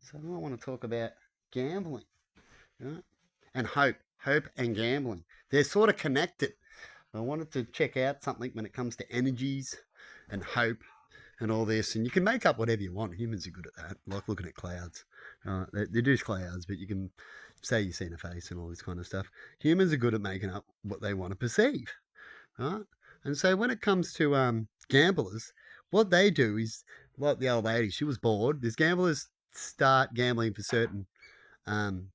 So I want to talk about gambling, right? And hope and gambling. They're sort of connected. I wanted to check out something when it comes to energies and hope and all this. And you can make up whatever you want. Humans are good at that, like looking at clouds. They do clouds, but you can say you've seen a face and all this kind of stuff. Humans are good at making up what they want to perceive, right? And so when it comes to gamblers, what they do is like the old lady. She was bored. These gamblers start gambling for certain um,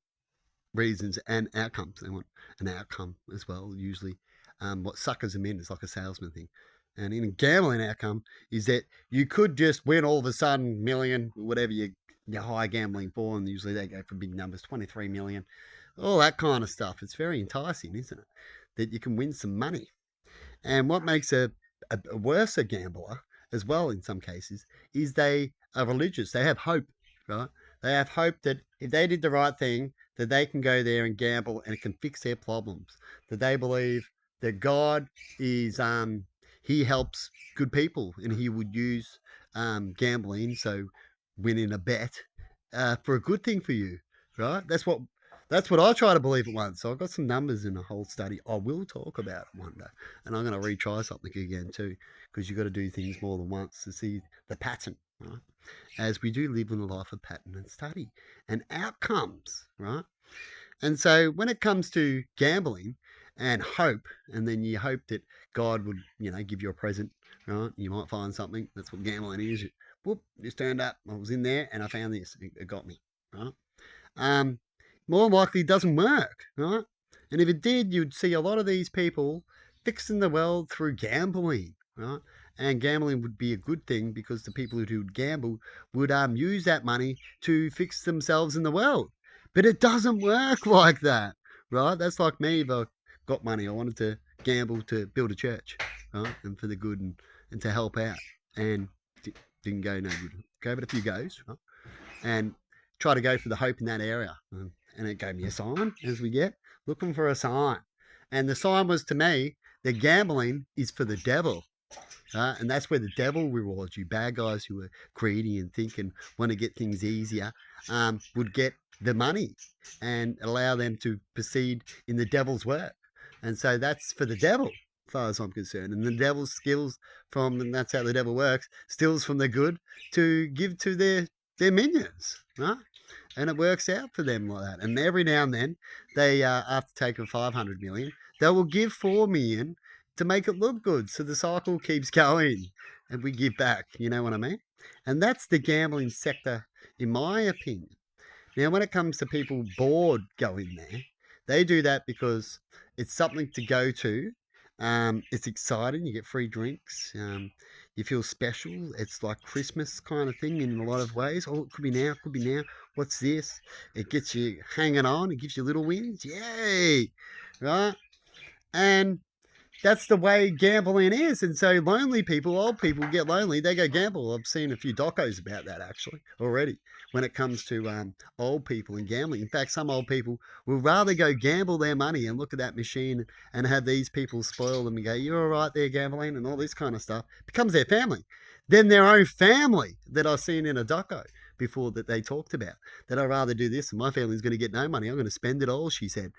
reasons and outcomes. They want an outcome as well. Usually, what suckers them in is like a salesman thing. And in a gambling outcome is that you could just win all of a sudden million, whatever you're high gambling for, and usually they go for big numbers, 23 million, all that kind of stuff. It's very enticing, isn't it? That you can win some money. And what makes a worse a gambler as well in some cases is they are religious. They have hope, right? They have hope that if they did the right thing, that they can go there and gamble and it can fix their problems. That they believe that God is he helps good people and he would use gambling, so winning a bet for a good thing for you, right? That's what I try to believe at once. So I've got some numbers in a whole study. I will talk about it one day, and I'm going to retry something again too, because you've got to do things more than once to see the pattern, right? As we do live in a life of pattern and study and outcomes, right? And so when it comes to gambling and hope, and then you hope that God would, give you a present, right? You might find something. That's what gambling is. Whoop, this turned up. I was in there and I found this. It got me, right? Um, More likely it doesn't work, right? And if it did, you'd see a lot of these people fixing the world through gambling, right? And gambling would be a good thing because the people who would gamble would use that money to fix themselves in the world. But it doesn't work like that, right? That's like me if I got money. I wanted to gamble to build a church, right? And for the good and to help out. And didn't go no good. Gave it a few goes, right? And try to go for the hope in that area. And it gave me a sign as we get, looking for a sign. And the sign was to me that gambling is for the devil. And that's where the devil rewards you. Bad guys who are greedy and think and want to get things easier would get the money and allow them to proceed in the devil's work. And so that's for the devil, as far as I'm concerned. And the devil steals from, and that's how the devil works, steals from the good to give to their minions, right? And it works out for them like that. And every now and then, they after taking 500 million, they will give 4 million to make it look good. So the cycle keeps going, and we give back. You know what I mean? And that's the gambling sector, in my opinion. Now, when it comes to people bored going there, they do that because it's something to go to. It's exciting. You get free drinks. You feel special. It's like Christmas kind of thing in a lot of ways. Oh, it could be now. It could be now. What's this? It gets you hanging on. It gives you little wins. Yay! Right? And that's the way gambling is. And so lonely people, old people get lonely, they go gamble. I've seen a few docos about that actually already when it comes to old people and gambling. In fact, some old people will rather go gamble their money and look at that machine and have these people spoil them and go, you're all right there gambling and all this kind of stuff. It becomes their family. Then their own family that I've seen in a doco before that they talked about, that I'd rather do this and my family's going to get no money. I'm going to spend it all, she said.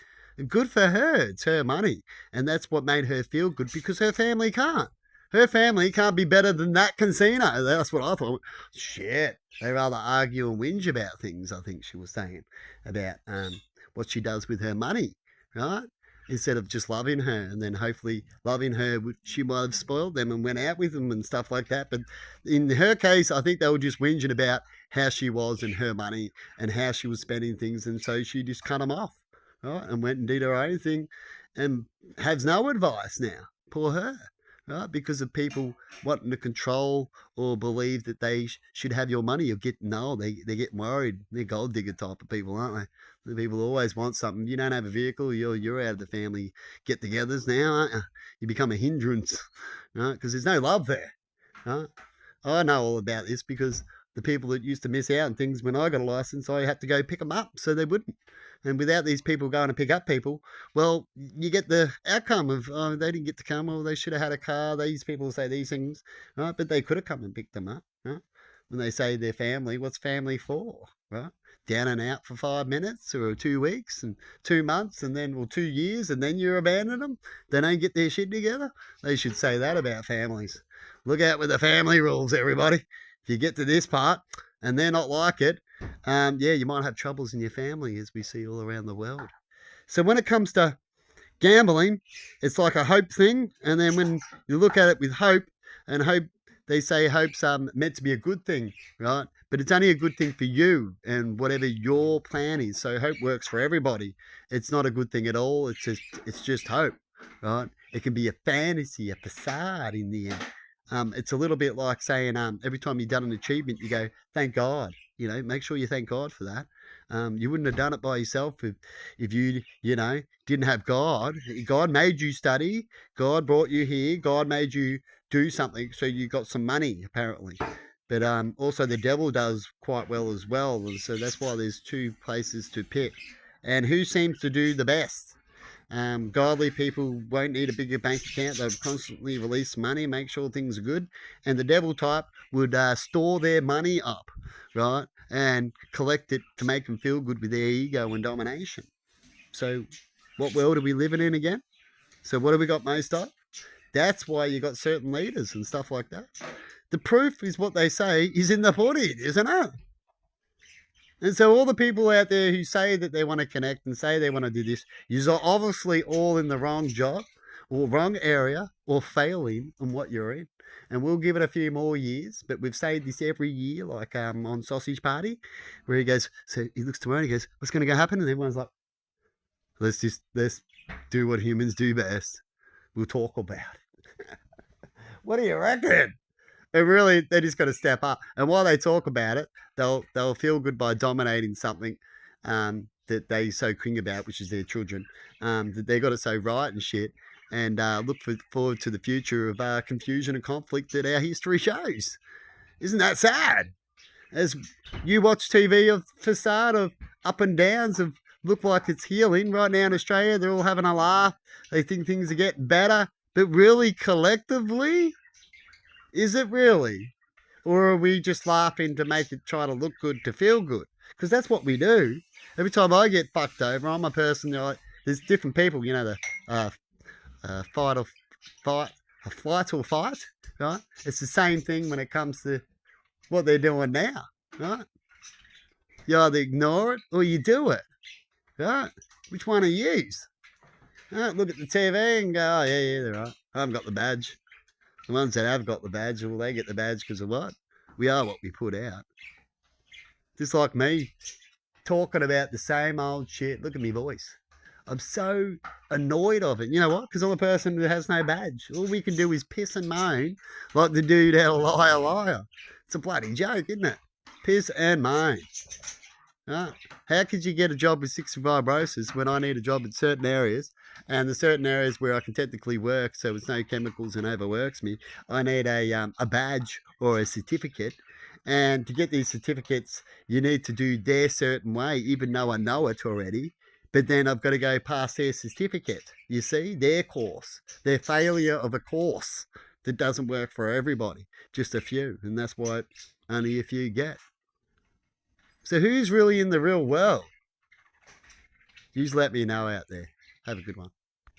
Good for her. It's her money. And that's what made her feel good because her family can't. Her family can't be better than that casino. That's what I thought. Shit. They rather argue and whinge about things, I think she was saying, about what she does with her money, right? Instead of just loving her and then hopefully loving her, she might have spoiled them and went out with them and stuff like that. But in her case, I think they were just whinging about how she was and her money and how she was spending things. And so she just cut them off, right? And went and did her own thing and has no advice now. Poor her, right? Because of people wanting to control or believe that they should have your money or get, no, they get worried. They're gold digger type of people, aren't they? The people always want something. You don't have a vehicle, you're out of the family get togethers now, aren't you? You become a hindrance, right? Because there's no love there, right? I know all about this because the people that used to miss out on things when I got a license, I had to go pick them up so they wouldn't. And without these people going to pick up people, well, you get the outcome of, oh, they didn't get to come, or they should have had a car. These people say these things, right? But they could have come and picked them up, right? When they say their family, what's family for, right? Down and out for 5 minutes or 2 weeks and 2 months and then, well, 2 years, and then you abandon them. They don't get their shit together. They should say that about families. Look out with the family rules, everybody. If you get to this part and they're not like it, yeah, you might have troubles in your family, as we see all around the world. So when it comes to gambling, it's like a hope thing. And then when you look at it with hope, and hope, they say hope's meant to be a good thing, right? But it's only a good thing for you and whatever your plan is. So hope works for everybody. It's not a good thing at all. It's just hope, right? It can be a fantasy, a facade in the end. It's a little bit like saying every time you've done an achievement, you go, thank God. You know, make sure you thank God for that. You wouldn't have done it by yourself if you know, didn't have God. God made you study. God brought you here. God made you do something, so you got some money apparently. But also the devil does quite well as well, and so that's why there's two places to pick. And who seems to do the best? Godly people won't need a bigger bank account. They'll constantly release money, make sure things are good. And the devil type would store their money up, right, and collect it to make them feel good with their ego and domination. So what world are we living in again? So what have we got most of? That's why you got certain leaders and stuff like that. The proof is what they say is in the pudding, isn't it? And so all the people out there who say that they want to connect and say they want to do this, you're obviously all in the wrong job or wrong area or failing in what you're in. And we'll give it a few more years, but we've said this every year, like on Sausage Party, where he goes, so he looks to her and he goes, what's going to go happen? And everyone's like, let's do what humans do best. We'll talk about it. What do you reckon? And really, they just got to step up. And while they talk about it, they'll feel good by dominating something that they so cling about, which is their children. That they got it so right and shit, and look forward to the future of confusion and conflict that our history shows. Isn't that sad? As you watch TV of facade of up and downs of look like it's healing right now in Australia, they're all having a laugh. They think things are getting better, but really collectively, is it really? Or are we just laughing to make it try to look good to feel good? Because that's what we do. Every time I get fucked over, I'm a person, like, there's different people, you know, the fight or fight, a flight or fight, right? It's the same thing when it comes to what they're doing now, right? You either ignore it or you do it, right? Which one are you? Right? Look at the TV and go, oh, yeah, they're right. I haven't got the badge. The ones that have got the badge, well, they get the badge because of what? We are what we put out. Just like me, talking about the same old shit. Look at me voice. I'm so annoyed of it. You know what? Because I'm a person that has no badge. All we can do is piss and moan like the dude out of Liar Liar. It's a bloody joke, isn't it? Piss and moan. Right? How could you get a job with cystic fibrosis when I need a job in certain areas, and the certain areas where I can technically work, so it's no chemicals and overworks me, I need a badge or a certificate. And to get these certificates, you need to do their certain way, even though I know it already. But then I've got to go past their certificate. You see, their course, their failure of a course that doesn't work for everybody, just a few. And that's why only a few get. So who's really in the real world? You just let me know out there. Have a good one.